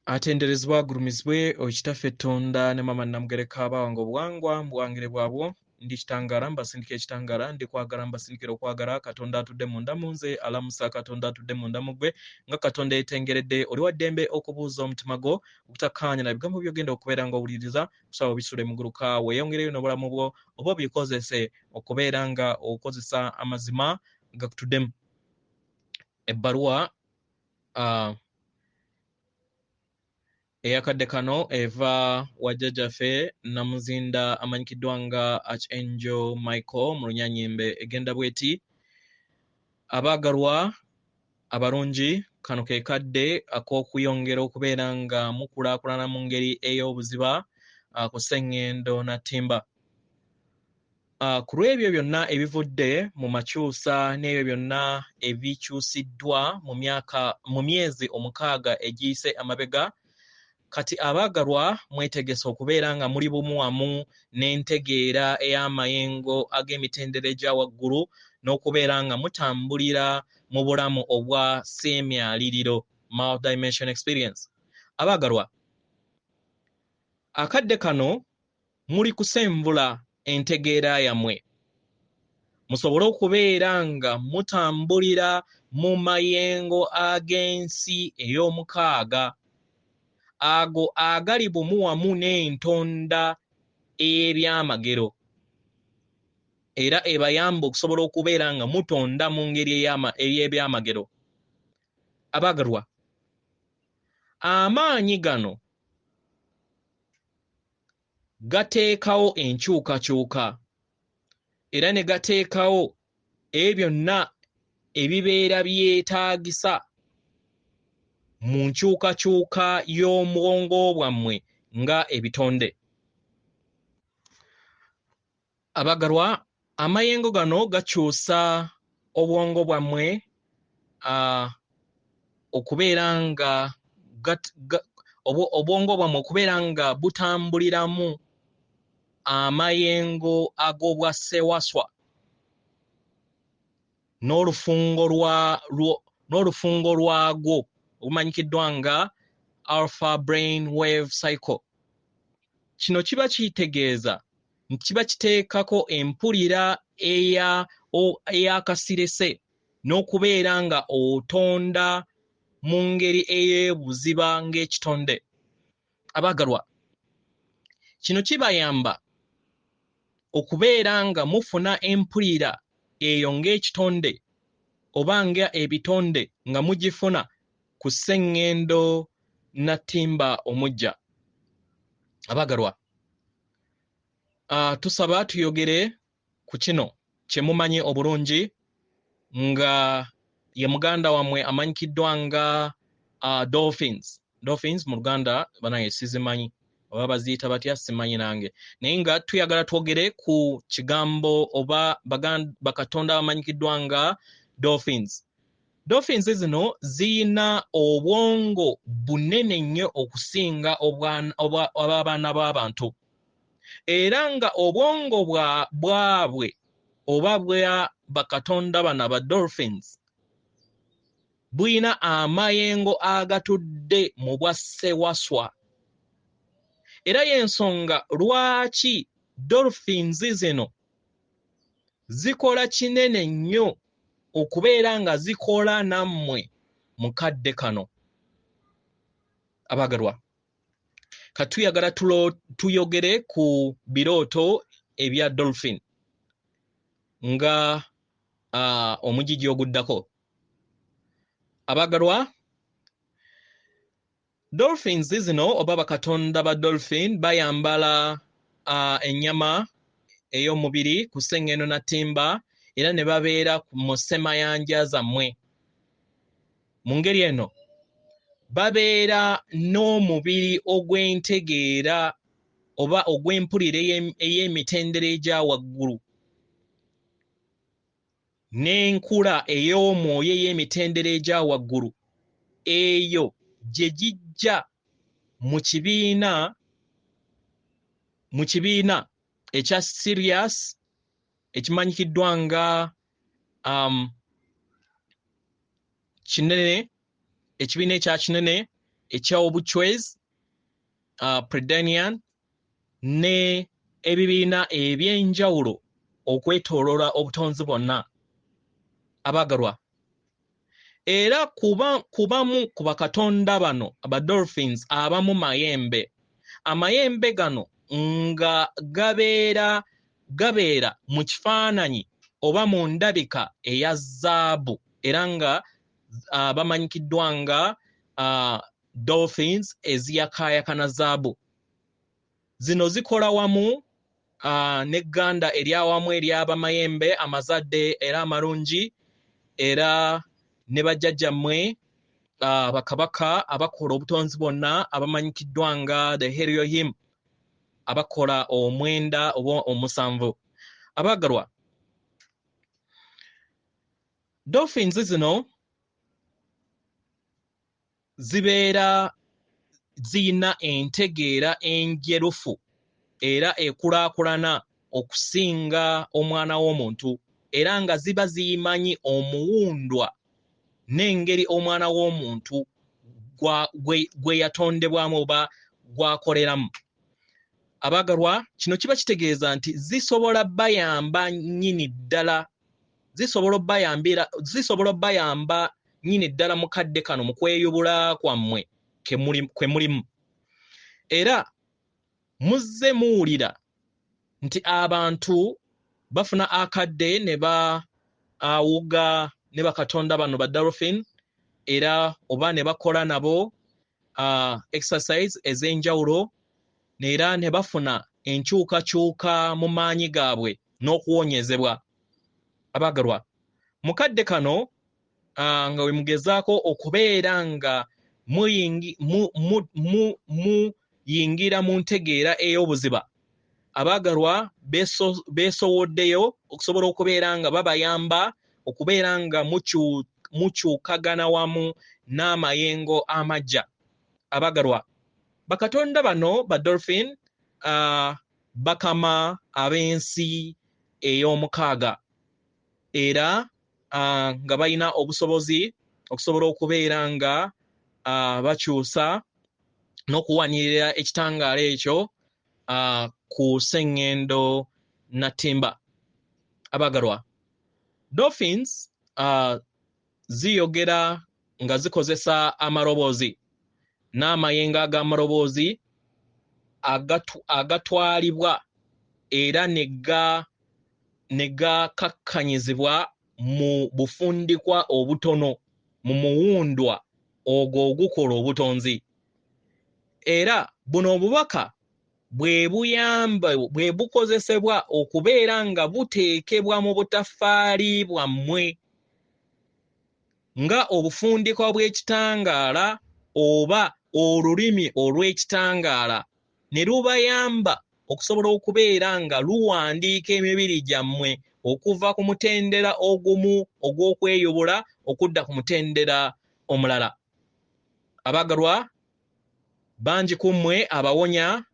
atenderezebwa agulumizibwe okitaffe Katonda ne mama Namugereka abawange obuwangwa mbwangire bwabwo ndi kitangala mbasindika ekitangala ndi kwagala mbasindikira okwagala Katonda atudde munda munze alamusa Katonda atudde munda mugwe nga Katonda yetengeredde oli wa ddembe okubuuza omutima gwo okutakkaanya na bigambo byogenda okubeera nga owuliriza kusaba bisule muguluka weeyongereyo n'obulamu bwo oba bikozese okubeera nga okozesa amazima gakutuddemu. Ebbaluwa eyakadde kano eva Bajjajjaffe Namuzinda amanyikiddwa nga Archangel Michael mu Mayembe egenda bweti: abaagalwa abalungi, kano ke kadde ak'okuyongera okubeera nga mukulaakulana mu ngeri ey'obuziba ku sseŋŋendo na ttimba. Ku lw'ebyo byonna ebivudde mu makyusa n'ebyo byonna ebikyusiddwa mu myezi 6 egiyise amabega, kati abaagalwa mwetegese okubeera nga muli bumu wamu n'entegeera ey'amayengo ag'emitendera egya waggulu n'okubeera nga mutambulira mu bulamu obwa sseemyaliriro, multidimension experience. Abaagalwa, akadde kano muli kusenvula entegeera yammwe musobole okubeera nga mutambulira mu mayengo ag'ensi ey'omukaaga ago agali bumu wamu n'entonda ey'ebyamagero era ebayamba okusobola okubeera nga mutonda mu ngeri ey'ebyamagero. Abaagalwa, amaanyi gano gateekawo enkyukakyuka era ne gateekawo ebyo byonna ebibeera byetaagisa mu nkyukakyuka y'obwongo bwammwe nga ebitonde. Abaagalwa, amayengo gano gakyusa obwongo bwammwe okubeera nga obwongo bwammwe okubeera nga butambuliramu amayengo ag'obwassewaswa n'olufungo lwagwo obumanyikiddwa nga alpha brain wave cycle. Kino kiba kitegeeza nti kiba kiteekako empulira ey'akasirese n'okubeera nga otonda mu ngeri ey'ebuziba ng'ekitonde. Abaagalwa, kino kibayamba okubeera nga mufuna empulira eyo ng'ekitonde oba nga ebitonde nga mugifuna ku sseŋŋendo na ttimba omujja. Abaagalwa, tusaba tuyogere ku kino kye mumanyi obulungi nga ye muganda wammwe amanyikiddwa nga Dolphines mu Luganda banaye sizimanyi oba baziyita batya simanyi nange, naye nga tuyagala twogere ku kigambo oba bakatonda bamanyikiddwa nga Dolphines. Dolphines zino ziyina obwongo bunene nnyo okusinga obw'abaana b'abantu era nga obwongo bwabwe oba bwa bakatonda bano aba Dolphines buyina amayengo agatudde mu bwassewaswa era y'ensonga lwaki Dolphines zino zikola kinene nnyo okubeera nga zikola nammwe mu kadde kano. Abaagalwa, katuyagala tuyogere ku birooto ebya Dolphine nga omugigi oguddako. Abaagalwa, Dolphines zino oba bakatonda ba Dolphine bayambala ennyama ey'omubiri ku sseŋŋendo na ttimba era ne babeera mu ssemayanja zammwe. Mu ngeri eno babeera n'omubiri ogw'entegeera oba ogw'empulira ey'emitendera egya waggulu n'enkula ey'omwoyo ey'emitendera egya waggulu eyo gye gijja mu kibiina ekya Sirius ekimanyikiddwa nga kinene, ekibiina ekya kinene ekyobuchwezi, Predanian ne ebibiina ebyenjawulo okwetooloola obutonzi bwonna. Abagalwa, era kubamu ku bakatonda bano aba Dolphines abamu mayembe. Amayembe gano nga gabeera mu kifaananyi oba mu ndabika eya zaabu, era nga bamanyikiddwa nga Dolphines eziyakaayakana zaabu. Zino zikola wamu n'egganda eryawamu ery'abamayembe amazadde era amalungi, era ne bajjajjammwe bakabaka abakola obutonzi bwonna abamanyikiddwa nga the Heliohim, abakola omwenda oba omusanvu. Abagalwa, Dolphines zino zibeera ziyina entegeera enjerufu era ekulaakulana okusinga omwana w'omuntu, era nga ziba ziyimanyi omuwundwa n'engeri omwana w'omuntu gwe yatondebwamu oba gwakoleramu. Abagalwa, kino kiba kitegeeza nti zisobola bayamba nnyini ddala, zisobola bayamba nnyini ddala mu kadde kano mu kweyubula kwammwe kwe mulimu. Era muzze muwulira nti abantu bafuna akadde ne bawuga ne bakatonda bano ba Dolphine, era oba ne bakola nabo exercise ez'enjawulo, era ne bafuna enkyukakyuka mu maanyi gaabwe n'okuwonyezebwa. Abagalwa, mu kadde kano nga we mugezaako okubeera nga muyingira mu ntegeera ey'obuziba, abagalwa beesowoddeyo okusobola okubeera nga babayamba okubeera nga mukyukagana wamu n'amayengo amagya. Abagalwa, bakatonda bano ba Dolphine bakama ab'ensi ey'omukaaga, era nga balina obusobozi okusobola okubeera nga bakyusa n'okuwanirira ekitangaala ekyo ku sseŋŋendo natimba. Abagalwa, Dolphines ziyogera nga zikozesa amaloboozi n'amayengo ag'amaloboozi agatwalibwa era ne gakakkanyizibwa mu bufundikwa obutono mu muwundwa ogwo ogukola obutonzi. Era buno obubaka bwe bukozesebwa okubeera nga buteekebwa mu butaffaali bwammwe nga obufundikwa bw'ekitangaala oba olulimi olw'ekitangaala, ne lubayamba okusobola okubeera nga luwandiika emibiri gyammwe okuva ku mutendera ogumu ogw'okweyubula okudda ku mutendera omulala. Abagalwa, bangi ku mmwe abawonya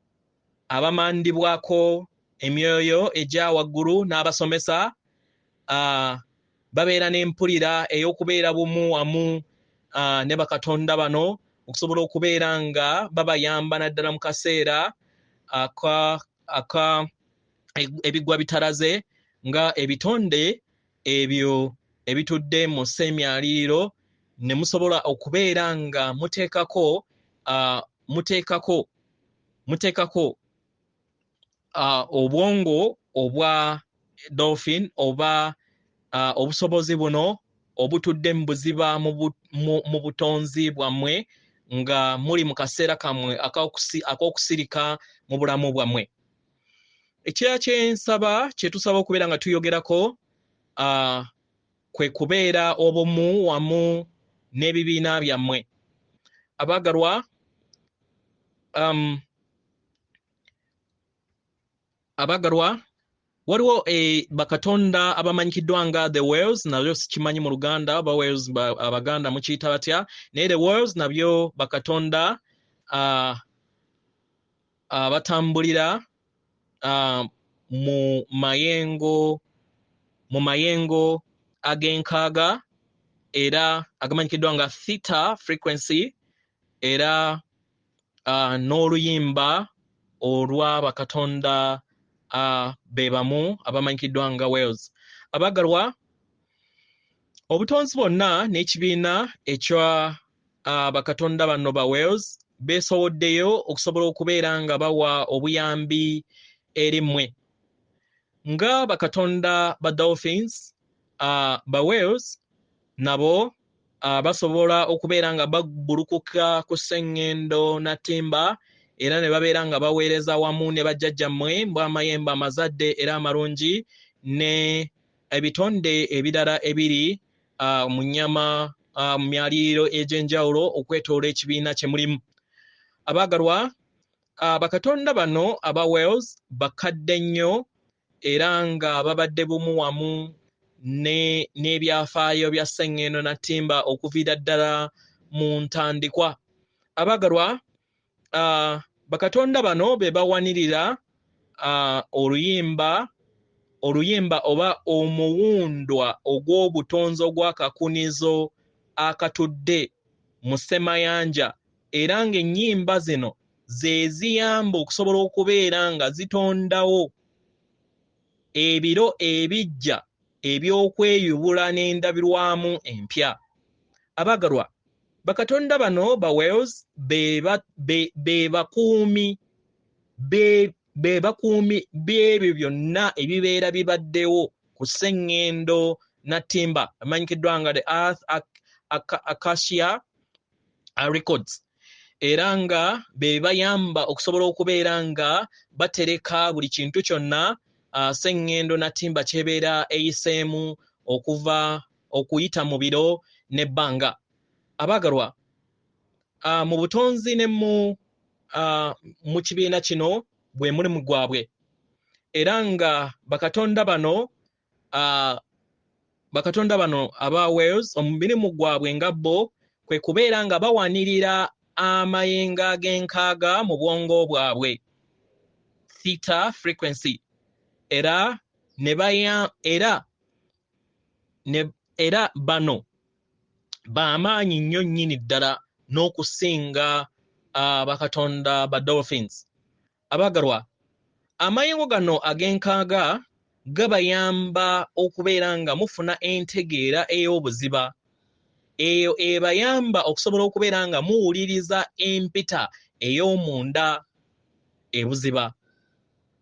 abamandibwako emyoyo egya waggulu n'abasomesa babeera n'empulira ey'okubeera bumu wamu ne bakatonda bano okusobola okubeera nga babayamba naddala mu kaseera ebigwa bitalaze, nga ebitonde ebyo ebitudde mu ssemyaliriro, ne musobola okubeera nga muteekako obwongo obwa Dolphine oba obusobozi buno obutudde mu buziba mu butonzi bwammwe nga muli mu kaseera kammwe ak'okusirika mu bulamu bwammwe. Ekirala kye nsaba, kye tusaba okubeera nga tuyogerako, kwe kubeera obumu wamu n'ebibiina byammwe. Abagalwa, waliwo bakatonda abamanyikiddwa nga the whales, nabyo sikimanyi mu Luganda oba whales Abaganda mukiyita batya, naye the whales nabyo bakatonda abatambulira mu mayengo ag'enkaaga era agamanyikiddwa nga theta frequency, era n'oluyimba olwa bakatonda be bamu abamanyikiddwa nga Wales. Abagalwa, obutonzi bwonna n'ekibiina ekya bakatonda bano ba Wales beesowoddeyo okusobola okubeera nga bawa obuyambi eri mmwe. Nga bakatonda ba Dolphines, ba Wales nabo basobola okubeera nga babulukuka ku sseŋŋendo na ttimba era ne babeera nga baweereza wamu ne bajjajjammwe mbwa Mayembe amazadde era amalungi ne ebitonde ebirala ebiri mu nnyama mu myaliriro egy'enjawulo okwetoola ekibiina kye mulimu. Abaagalwa, bakatonda bano aba Wales bakadde nnyo era nga babadde bumu wamu n'ebyafaayo bya sseŋŋendo na ttimba okuviira ddala mu ntandikwa. Abaagalwa, bakatonda bano be bawanirira oluyimba oba omuwundwa ogw'obutonzi ogw'akakunizo akatudde mu ssemayanja era ng'ennyimba zino ze ziyamba okusobola okubeera nga zitondawo ebiro ebijja ebyokweyubula n'endabirwamu empya. Abaagalwa, bakatonda bano ba Wales be bakuumi b'ebyo byonna ebibeera bibaddewo ku sseŋŋendo na ttimba amanyikiddwa nga the Earth Acacia Records, era nga be bayamba okusobola okubeera nga batereka buli kintu kyonna sseŋŋendo na ttimba ky'ebeera eyiseemu okuyita mu biro n'ebbanga. Abaagalwa, mu butonzi ne mu kibiina kino bwe mulimu gwabwe era nga bakatonda bano aba Wales omubirimu gwabwe nga bo kwe kubeera nga bawanirira amayengo ag'enkaaga mu bwongo bwabwe, theta frequency, era bano b'amaanyi nnyo nnyini ddala n'okusinga bakatonda ba Dolphines. Abaagalwa, amayengo gano ag'enkaaga gabayamba okubeera nga mufuna entegeera ey'obuziba, eyo ebayamba okusobola okubeera nga muwuliriza empita ey'omunda ebuziba.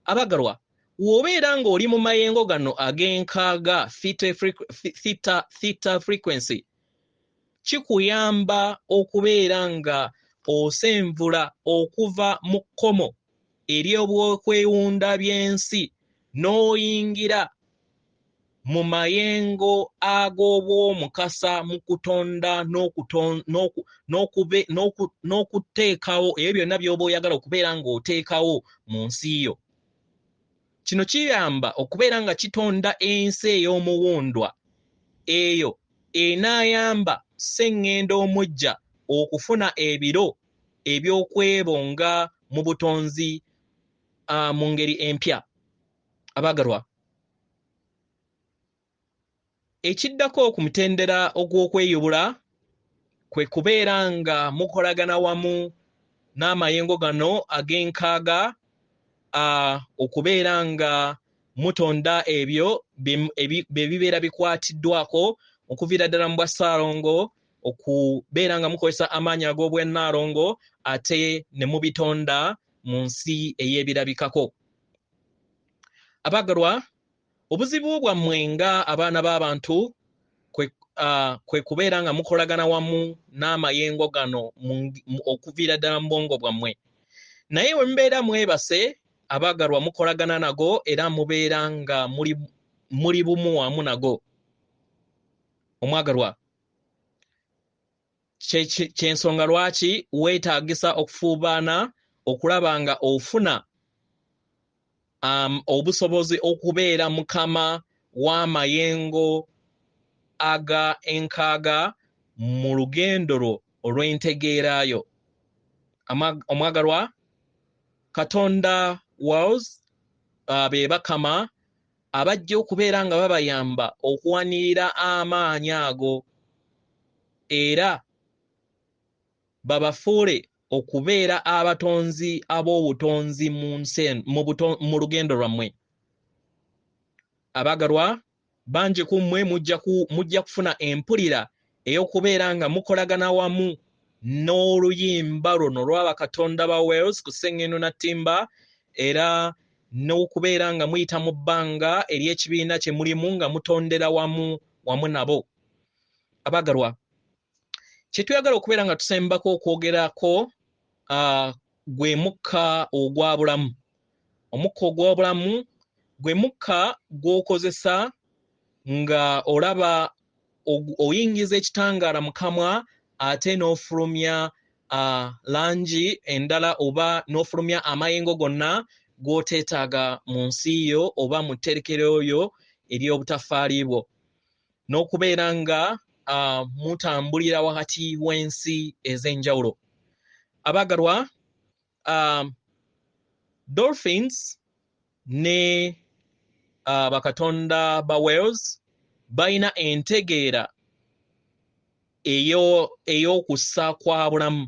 Abaagalwa, w'obeera ng'oli mu mayengo gano ag'enkaaga theta frequency, kikuyamba okubeera nga osenvula okuva mu kkomo ery'obwokwewunda by'ensi n'oyingira mu mayengo ag'obwomukasa mu kutonda n'okuteekawo ebyo byonna by'oba oyagala okubeera ng'oteekawo mu nsi yo. Kino kiyamba okubeera nga kitonda ensi ey'omuwundwa eyo enaayamba sseŋŋendo omujja okufuna ebiro eby'okwebonga mu butonzi mu ngeri empya. Abaagalwa, ekiddako ku mutendera ogw'okweyubula kwe kubeera nga mukolagana wamu n'amayengo gano ag'enkaaga okubeera nga mutonda ebyo bye bibeera bikwatiddwako okuviira ddala mu bwa Ssalongo, okubeera nga mukozesa amaanyi ag'obwennaalongo ate ne mubitonda mu nsi ey'ebirabikako. Abaagalwa, obuzibu bwammwe nga abaana b'abantu kwe kubeera nga mukolagana wamu n'amayengo gano okuviira ddala mu bwongo bwammwe, naye bwe mubeera mwebase abaagalwa mukolagana nago era mubeera nga muli bumu wamu nago. Omwagalwa, kyensonga lwaki weetaagisa okufuubaana okulaba nga ofuna obusobozi okubeera mukama w'amayengo aga enkaaga mu lugendo lwo olw'entegeerayo. Omwagalwa, Katonda Wales be bakama abajja okubeera nga babayamba okuwanirira amaanyi ago era babafuule okubeera abatonzi ab'obutonzi mu lugendo lwammwe. Abagalwa, bangi ku mmwe mujja kufuna empulira ey'okubeera nga mukolagana wamu n'oluyimba luno lw'abakatonda ba Wales ku Sengendo na Ttimba, era n'okubeera nga muyita mu bbanga ery'ekibiina kye mulimu nga mutondera wamu nabo. Abagalwa, kye tuyagala okubeera nga tusembako okwogerako gwe mukka ogwa bulamu. Omukka ogw'obulamu gwe mukka gw'okozesa nga olaba oyingiza ekitangaala mu kamwa ate n'ofulumya langi endala oba n'ofulumya amayengo gonna g'oteetaaga mu nsi yo oba mu tterekero yo ery'obutafaali bwo, n'okubeera nga mutambulira wakati w'ensi ez'enjawulo. Abagalwa, Dolphines ne bakatonda ba Wales balina entegeera ey'okussa kwa bulamu.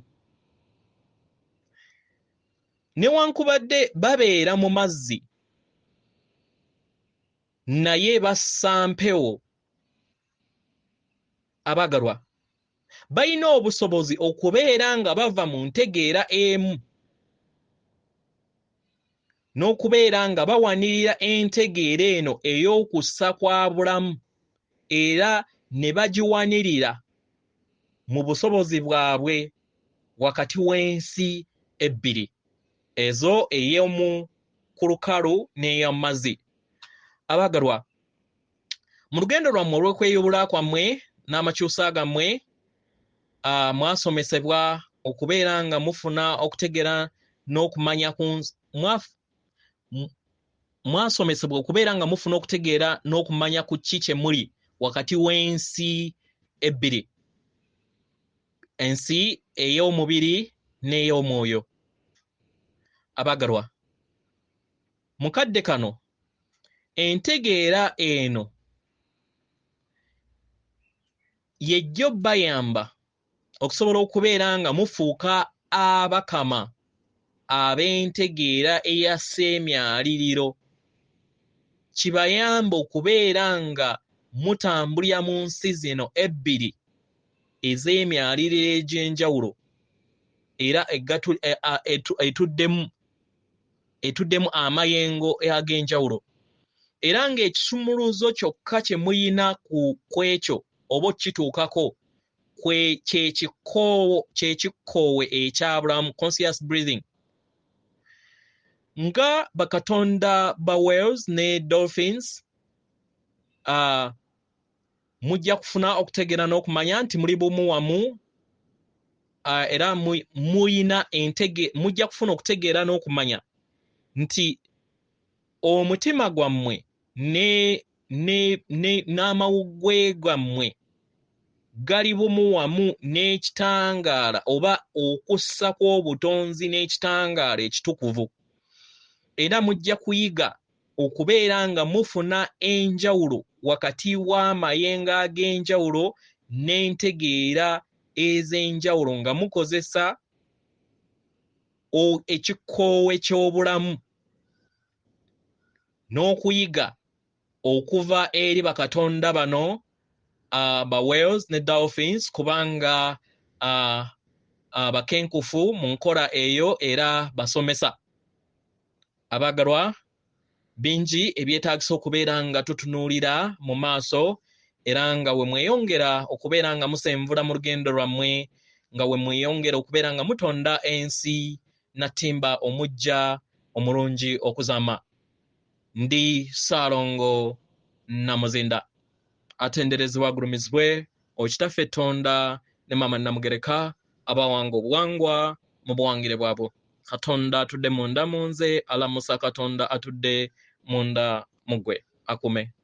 Newankubadde babeera mu mazzi, naye bassa mpewo. Abagalwa, balina obusobozi okubeera nga bava mu ntegeera emu n'okubeera nga bawanirira entegeera eno ey'okussa kwa bulamu, era ne bagiwanirira mu busobozi bwabwe wakati w'ensi ebbiri ezo, ey'omu ku lukalu n'ey'omu mazzi. Abagalwa, mu lugendo lwammwe olw'okweyubula kwammwe n'amakyusa gammwe, mwasomesebwa okubeera nga mufuna okutegeera n'okumanya mwasomesebwa okubeera nga mufuna okutegeera n'okumanya ku ki kye muli wakati w'ensi ebbiri, ensi ey'omubiri n'ey'omwoyo. Abagalwa, mu kadde kano entegeera eno yejjo bayamba okusobola okubeera nga mufuuka abakama ab'entegeera eyaseemyaliriro. Kibayamba okubeera nga mutambulira mu nsi zino ebbiri ez'emyaliriro egy'enjawulo era etuddemu amayengo ag'enjawulo, era ng'ekisumuluzo kyokka kye muyina ku ekyo oba okituukako kyekikoowe ekyabulamu, conscious breathing. Nga bakatonda ba Wales ne Dolphines, mujja kufuna okutegeera n'okumanya nti muli bumu wamu, era mujja kufuna okutegeera n'okumanya nti omutima gwammwe n'amawuggwe gammwe gali bumu wamu n'ekitangaala oba okussa kw'obutonzi n'ekitangaala ekitukuvu, era mujja kuyiga okubeera nga mufuna enjawulo wakati w'amayengo ag'enjawulo n'entegeera ez'enjawulo nga mukozesa ekikoowe ky'obulamu n'okuyiga okuva eri bakatonda bano ba Wales ne Dolphines, kubanga bakenkufu mu nkola eyo era basomesa. Abagalwa, bingi ebyetaagisa okubeera nga tutunuulira mu maaso, era nga we mweyongera okubeera nga musenvula mu lugendo lwammwe, nga we mweyongera okubeera nga mutonda ensi na Ttimba omujja omulungi okuzaama. Ndi Ssalongo Namuzinda. Atenderezebwa agulumizibwe Okitaffe Tonda ne Maama Namugereka abawanga obuwangwa mu buwangire bwabwe. Katonda atudde munda mu nze, alamusa Katonda atudde munda mu ggwe. Akume.